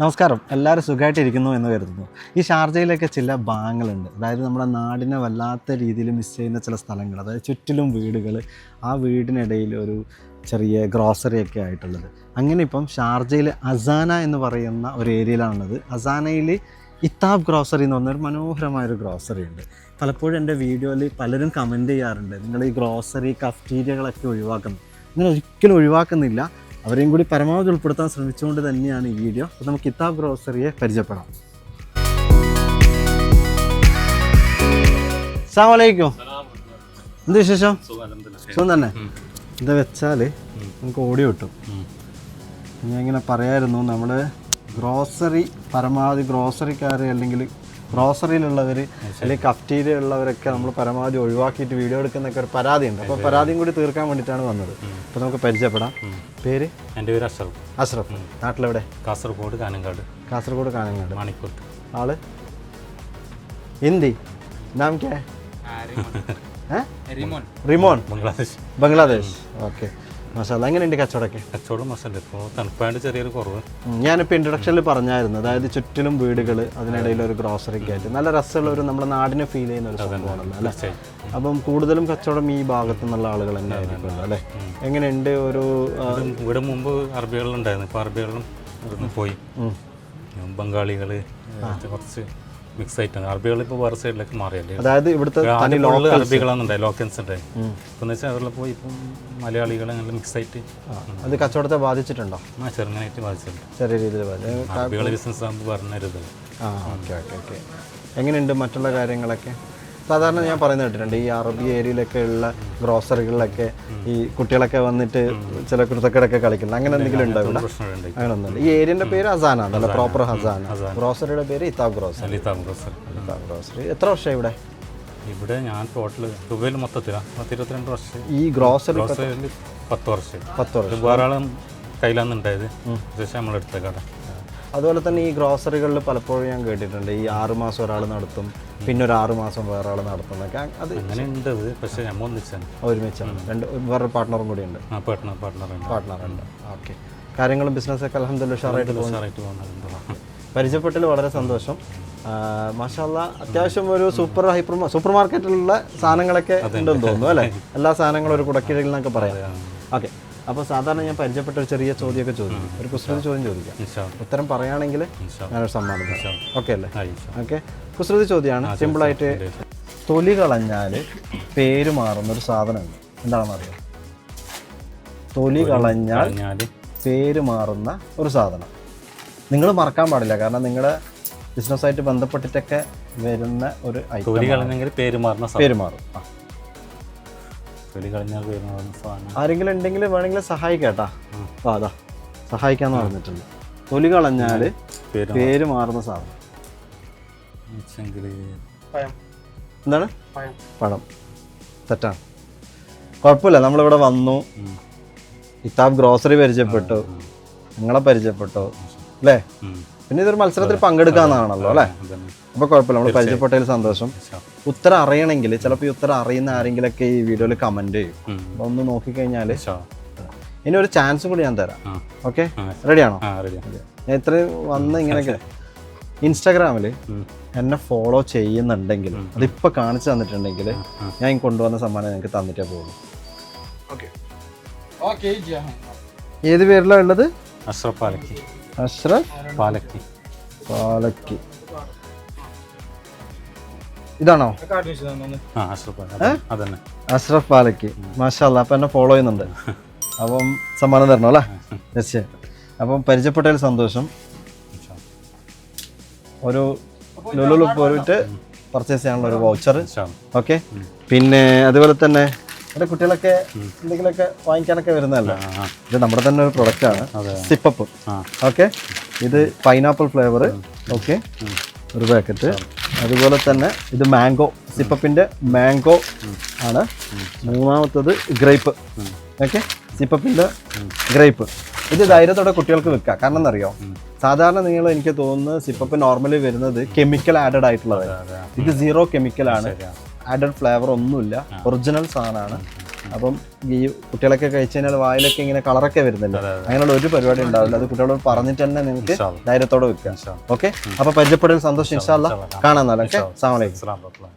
നമസ്കാരം, എല്ലാവരും സുഖമായിട്ടിരിക്കുന്നു എന്ന് കരുതുന്നു. ഈ ഷാർജയിലൊക്കെ ചില ഭാഗങ്ങളുണ്ട്, അതായത് നമ്മുടെ നാടിനെ വല്ലാത്ത രീതിയിൽ മിസ് ചെയ്യുന്ന ചില സ്ഥലങ്ങൾ, അതായത് ചുറ്റിലും വീടുകൾ, ആ വീടിനിടയിൽ ഒരു ചെറിയ ഗ്രോസറിയൊക്കെ ആയിട്ടുള്ളത്. അങ്ങനെ ഇപ്പം ഷാർജയിൽ അസാന എന്ന് പറയുന്ന ഒരു ഏരിയയിലാണുള്ളത്. അസാനയിൽ ഇത്താബ് ഗ്രോസറി എന്ന് പറഞ്ഞൊരു മനോഹരമായൊരു ഗ്രോസറി ഉണ്ട്. പലപ്പോഴും എൻ്റെ വീഡിയോയിൽ പലരും കമൻറ്റ് ചെയ്യാറുണ്ട്, നിങ്ങൾ ഈ ഗ്രോസറി കഫ്റ്റീരിയകളൊക്കെ ഒഴിവാക്കുന്നു. നിങ്ങൾ ഒരിക്കലും ഒഴിവാക്കുന്നില്ല, അവരെയും കൂടി പരമാവധി ഉൾപ്പെടുത്താൻ ശ്രമിച്ചുകൊണ്ട് തന്നെയാണ് ഈ വീഡിയോ. അപ്പോൾ നമുക്ക് ഇത്താബ് ഗ്രോസറിയെ പരിചയപ്പെടാം. അസ്സലാമു അലൈക്കും. എന്ത് വിശേഷം? സുഖം തന്നെ. എന്താ വെച്ചാൽ നമുക്ക് ഓടി കിട്ടും. ഞാൻ ഇങ്ങനെ പറയായിരുന്നു, നമ്മൾ ഗ്രോസറി പരമാവധി ഗ്രോസറിക്കാർ അല്ലെങ്കിൽ ഗ്രോസറിയിലുള്ളവർ അല്ലെങ്കിൽ കഫ്റ്റീരിയ ഉള്ളവരൊക്കെ നമ്മൾ പരമാവധി ഒഴിവാക്കിയിട്ട് വീഡിയോ എടുക്കുന്നൊക്കെ ഒരു പരാതിയുണ്ട്. അപ്പോൾ പരാതിയും കൂടി തീർക്കാൻ വേണ്ടിയിട്ടാണ് വന്നത്. അപ്പോൾ നമുക്ക് പരിചയപ്പെടാം. പേര്? എൻ്റെ പേര് അഷ്റഫ്. അഷ്റഫ്. നാട്ടിലെവിടെ? കാസർഗോഡ് കാനങ്ങാട്. കാസർഗോഡ് കാനങ്ങാട്. മണിക്കൂത്ത്. ആള് ഹിന്ദി. നാം ക്യാ? റിമോൻ. ബംഗ്ലാദേശ്. ഓക്കെ, മാഷാഅല്ലാ. എങ്ങനെയുണ്ട് കച്ചവടമൊക്കെ? കച്ചവടം മസാല ഇപ്പോൾ തണുപ്പായിട്ട് ചെറിയൊരു കുറവ്. ഞാനിപ്പോൾ ഇൻട്രൊഡക്ഷനിൽ പറഞ്ഞായിരുന്നു, അതായത് ചുറ്റിലും വീടുകൾ, അതിനിടയിൽ ഒരു ഗ്രോസറിക്ക് ആയിട്ട് നല്ല രസമുള്ള ഒരു നമ്മുടെ നാടിനെ ഫീൽ ചെയ്യുന്ന ഒരു സംഭവമാണല്ലോ അല്ലേ? അപ്പം കൂടുതലും കച്ചവടം ഈ ഭാഗത്തു നിന്നുള്ള ആളുകൾ തന്നെ ആയിരിക്കുമല്ലോ അല്ലേ? എങ്ങനെയുണ്ട്? ഒരു ഇവിടെ മുമ്പ് അറബികളുണ്ടായിരുന്നു, ഇപ്പോൾ അറബികളും ഇവിടുന്ന് പോയി. ബംഗാളികൾ കുറച്ച് മിക്സ് ആയിട്ടാണ്. അറബികൾ ഇപ്പോൾ വേറെ സൈഡിലേക്ക് മാറിയല്ലേ. അതായത് ഇവിടുത്തെ അറബികളാണെന്നുണ്ടായി, ലോക്കൽസ് ഉണ്ടായി. ഇപ്പം വെച്ചാൽ അവരിൽ പോയി ഇപ്പം മലയാളികൾ അങ്ങനെ മിക്സ് ആയിട്ട്. അത് കച്ചവടത്തെ ബാധിച്ചിട്ടുണ്ടോ? ചെറുങ്ങനായിട്ട് ബാധിച്ചിട്ടുണ്ട്, ചെറിയ രീതിയിൽ ബാധിച്ചു. അറബികളെ ബിസിനസ് ആകുമ്പോൾ പറഞ്ഞത്. Okay okay okay. എങ്ങനെയുണ്ട് മറ്റുള്ള കാര്യങ്ങളൊക്കെ? സാധാരണ ഞാൻ പറയുന്നത് കേട്ടിട്ടുണ്ട്, ഈ അറബി ഏരിയയിലൊക്കെ ഉള്ള ഗ്രോസറികളിലൊക്കെ ഈ കുട്ടികളൊക്കെ വന്നിട്ട് ചില കുരുത്തക്കേടൊക്കെ കളിക്കുന്നത്, അങ്ങനെ എന്തെങ്കിലും ഉണ്ടോ ഇവിടെ? അങ്ങനെ ഒന്നുമില്ല. ഈ ഏരിയൻ്റെ പേര് അസാന, നല്ല പ്രോപ്പർ ഹസാന. ഗ്രോസറിയുടെ പേര് ഇത്താബ് ഗ്രോസറി. ഇത്താബ് ഗ്രോസറി. എത്ര വർഷമായി ഇവിടെ? ഇവിടെ ഞാൻ ടോട്ടൽ ദുബൈയിൽ മൊത്തത്തിലാണ് 22 വർഷം. ഈ ഗ്രോസറി 10 വർഷം. 10 വർഷം. വേറെ ആളും കയ്യിലാണ് ഉണ്ടായത്, ശേഷം നമ്മളെടുത്ത കട. അതുപോലെ തന്നെ ഈ ഗ്രോസറികളിൽ പലപ്പോഴും ഞാൻ കേട്ടിട്ടുണ്ട്, ഈ 6 മാസം ഒരാൾ നടത്തും, പിന്നെ ഒരു 6 മാസം വേറെ ആൾ നടത്തുന്നൊക്കെ. അത് അങ്ങനെ ഉണ്ട്, പക്ഷേ നമ്മൾ ഒരുമിച്ചാണ്. വേറൊരു പാർട്ട്ണറും കൂടി ഉണ്ട്. പാർട്ട്ണറുണ്ട്. ഓക്കെ. കാര്യങ്ങളും ബിസിനസ്സൊക്കെ അൽഹംദുലില്ലാഹ് ഉഷാറായിട്ട് പോകുന്നുണ്ട്. പരിചയപ്പെട്ടിൽ വളരെ സന്തോഷം. മാഷാഅല്ലാ. അത്യാവശ്യം ഒരു സൂപ്പർ മാർക്കറ്റിലുള്ള സാധനങ്ങളൊക്കെ ഉണ്ടെന്ന് തോന്നുന്നു അല്ലേ? എല്ലാ സാധനങ്ങളും ഒരു കുടക്കീഴിൽ എന്നൊക്കെ പറയാം. ഓക്കെ. അപ്പോൾ സാധാരണ ഞാൻ പരിചയപ്പെട്ട ഒരു ചെറിയ ചോദ്യമൊക്കെ ചോദിക്കും, ഒരു കുസൃതി ചോദ്യം ചോദിക്കാം. ഉത്തരം പറയുകയാണെങ്കിൽ ഞാനൊരു സമ്മാനം തരാം. ഓക്കെ അല്ലേ? ഓക്കെ. കുസൃതി ചോദ്യമാണ്, സിമ്പിളായിട്ട്. തൊലി കളഞ്ഞാൽ പേര് മാറുന്നൊരു സാധനമുണ്ട്, എന്താണെന്ന് അറിയാം? തൊലി കളഞ്ഞാൽ പേര് മാറുന്ന ഒരു സാധനം. നിങ്ങൾ മറക്കാൻ പാടില്ല, കാരണം നിങ്ങളുടെ ബിസിനസ്സായിട്ട് ബന്ധപ്പെട്ടിട്ടൊക്കെ വരുന്ന ഒരു ഐറ്റം. പേര് മാറും. ആരെങ്കിലും ഉണ്ടെങ്കിൽ വേണമെങ്കിൽ സഹായിക്കാട്ടാ. അതാ സഹായിക്കാന്ന് പറഞ്ഞിട്ടുണ്ട്. തൊലി കളഞ്ഞാൽ പേര് മാറുന്ന സാധനം എന്താണ്? പഴം. തെറ്റാണ്. കുഴപ്പമില്ല, നമ്മളിവിടെ വന്നു, ഇത്താബ് ഗ്രോസറി പരിചയപ്പെട്ടു, നിങ്ങളെ പരിചയപ്പെട്ടു അല്ലേ? പിന്നെ ഇതൊരു മത്സരത്തിൽ പങ്കെടുക്കാന്നാണല്ലോ അല്ലേ? അപ്പോൾ കുഴപ്പമില്ല, നമ്മൾ പരിചയപ്പെട്ടതിൽ സന്തോഷം. ഉത്തരം അറിയണമെങ്കിൽ ചിലപ്പോൾ ഈ ഉത്തരം അറിയുന്ന ആരെങ്കിലൊക്കെ ഈ വീഡിയോയിൽ കമൻറ്റ് ചെയ്യും. അപ്പോൾ ഒന്ന് നോക്കിക്കഴിഞ്ഞാൽ ഇനി ഒരു ചാൻസും കൂടി ഞാൻ തരാം. ഓക്കെ, റെഡിയാണോ? ഞാൻ ഇത്രയും വന്ന് ഇങ്ങനെയൊക്കെ ഇൻസ്റ്റാഗ്രാമിൽ എന്നെ ഫോളോ ചെയ്യുന്നുണ്ടെങ്കിൽ, അതിപ്പോൾ കാണിച്ചു തന്നിട്ടുണ്ടെങ്കിൽ ഞാൻ കൊണ്ടുവന്ന സമ്മാനം നിങ്ങൾക്ക് തന്നിട്ടേ പോകുള്ളൂ. ഏത് പേരിലാണ് ഉള്ളത്? അഷ്റഫ് പാലക്കി. അഷ്റഫ് പാലക്കി. ഇതാണോ? അഷ്റഫ് പാലക്കി. മാഷാഅല്ലാ. അപ്പം എന്നെ ഫോളോ ചെയ്യുന്നുണ്ട്, അപ്പം സമ്മാനം തരണം അല്ലേ? തീർച്ചയായും. അപ്പം പരിചയപ്പെട്ടതിൽ സന്തോഷം. ഒരു ലുലുവിൽ പോയിട്ട് പർച്ചേസ് ചെയ്യാനുള്ള ഒരു വൗച്ചർ. ഓക്കെ. പിന്നെ അതുപോലെ തന്നെ ഇവിടെ കുട്ടികളൊക്കെ എന്തെങ്കിലുമൊക്കെ വാങ്ങിക്കാനൊക്കെ വരുന്നതല്ല, ഇത് നമ്മുടെ തന്നെ ഒരു പ്രൊഡക്റ്റാണ്, സിപ്പപ്പ്. ഓക്കെ. ഇത് പൈനാപ്പിൾ ഫ്ലേവർ. ഓക്കെ, ഒരു പാക്കറ്റ്. അതുപോലെ തന്നെ ഇത് മാംഗോ, സിപ്പപ്പിൻ്റെ മാംഗോ ആണ്. മൂന്നാമത്തത് ഗ്രേപ്പ്. Okay, സിപ്പപ്പിൻ്റെ grape. ഇത് ധൈര്യത്തോടെ കുട്ടികൾക്ക് വെക്കാം. കാരണം എന്നറിയോ, സാധാരണ നിങ്ങൾ എനിക്ക് തോന്നുന്നത് സിപ്പപ്പ് നോർമലി വരുന്നത് കെമിക്കൽ ആഡഡ് ആയിട്ടുള്ളതാണ്. ഇത് 0 കെമിക്കലാണ്, ആഡഡ് ഫ്ലേവർ ഒന്നുമില്ല, ഒറിജിനൽ സാധനമാണ്. അപ്പം ഈ കുട്ടികളൊക്കെ കഴിച്ചു കഴിഞ്ഞാൽ വായിലൊക്കെ ഇങ്ങനെ കളറൊക്കെ വരുന്നില്ല, അങ്ങനെയുള്ള ഒരു പരിപാടി ഉണ്ടാവില്ല. അത് കുട്ടികളോട് പറഞ്ഞിട്ട് തന്നെ നിങ്ങൾക്ക് ധൈര്യത്തോടെ വെക്കാം. ഓക്കെ, അപ്പൊ പരിചയപ്പെടൽ സന്തോഷം. ഇൻഷാ അല്ലാ കാണാൻ. ഓക്കെ, അസ്സലാമു അലൈക്കും.